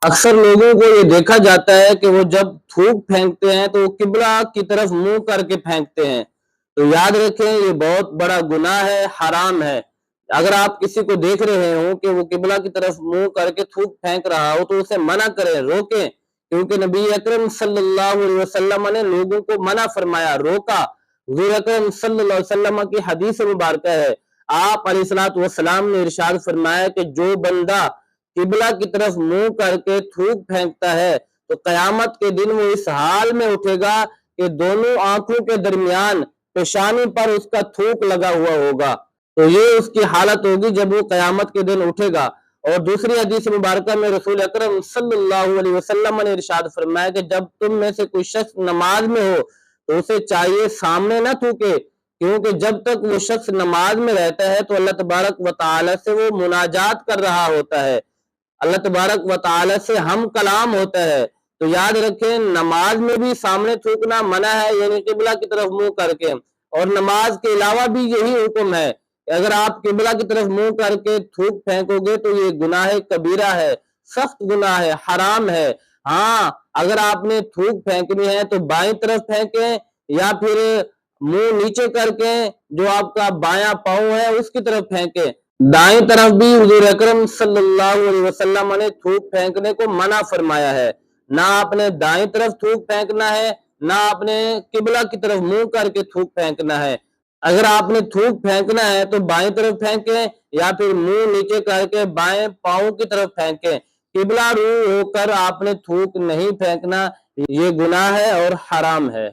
اکثر لوگوں کو یہ دیکھا جاتا ہے کہ وہ جب تھوک پھینکتے ہیں تو وہ قبلہ کی طرف منہ کر کے پھینکتے ہیں، تو یاد رکھیں یہ بہت بڑا گناہ ہے، حرام ہے۔ اگر آپ کسی کو دیکھ رہے ہوں کہ وہ قبلہ کی طرف منہ کر کے تھوک پھینک رہا ہو تو اسے منع کریں، روکیں، کیونکہ نبی اکرم صلی اللہ علیہ وسلم نے لوگوں کو منع فرمایا، روکا۔ حضور اکرم صلی اللہ علیہ وسلم کی حدیث مبارکہ ہے، آپ علیہ الصلوۃ والسلام نے ارشاد فرمایا کہ جو بندہ قبلہ کی طرف منہ کر کے تھوک پھینکتا ہے تو قیامت کے دن وہ اس حال میں اٹھے گا کہ دونوں آنکھوں کے درمیان پیشانی پر اس کا تھوک لگا ہوا ہوگا، تو یہ اس کی حالت ہوگی جب وہ قیامت کے دن اٹھے گا۔ اور دوسری حدیث مبارکہ میں رسول اکرم صلی اللہ علیہ وسلم نے ارشاد فرمایا کہ جب تم میں سے کوئی شخص نماز میں ہو تو اسے چاہیے سامنے نہ تھوکے، کیونکہ جب تک وہ شخص نماز میں رہتا ہے تو اللہ تبارک و تعالی سے وہ مناجات کر رہا ہوتا ہے، اللہ تبارک و تعالی سے ہم کلام ہوتا ہے۔ تو یاد رکھیں نماز میں بھی سامنے تھوکنا منع ہے، یعنی قبلہ کی طرف منہ کر کے، اور نماز کے علاوہ بھی یہی حکم ہے کہ اگر آپ قبلہ کی طرف منہ کر کے تھوک پھینکو گے تو یہ گناہ کبیرہ ہے، سخت گناہ ہے، حرام ہے۔ ہاں اگر آپ نے تھوک پھینکنی ہے تو بائیں طرف پھینکیں یا پھر منہ نیچے کر کے جو آپ کا بایاں پاؤں ہے اس کی طرف پھینکیں۔ دائیں طرف بھی حضور اکرم صلی اللہ علیہ وسلم نے تھوک پھینکنے کو منع فرمایا ہے، نہ آپ نے دائیں طرف تھوک پھینکنا ہے، نہ آپ نے قبلہ کی طرف منہ کر کے تھوک پھینکنا ہے۔ اگر آپ نے تھوک پھینکنا ہے تو بائیں طرف پھینکیں یا پھر منہ نیچے کر کے بائیں پاؤں کی طرف پھینکیں، قبلہ رو ہو کر آپ نے تھوک نہیں پھینکنا، یہ گناہ ہے اور حرام ہے۔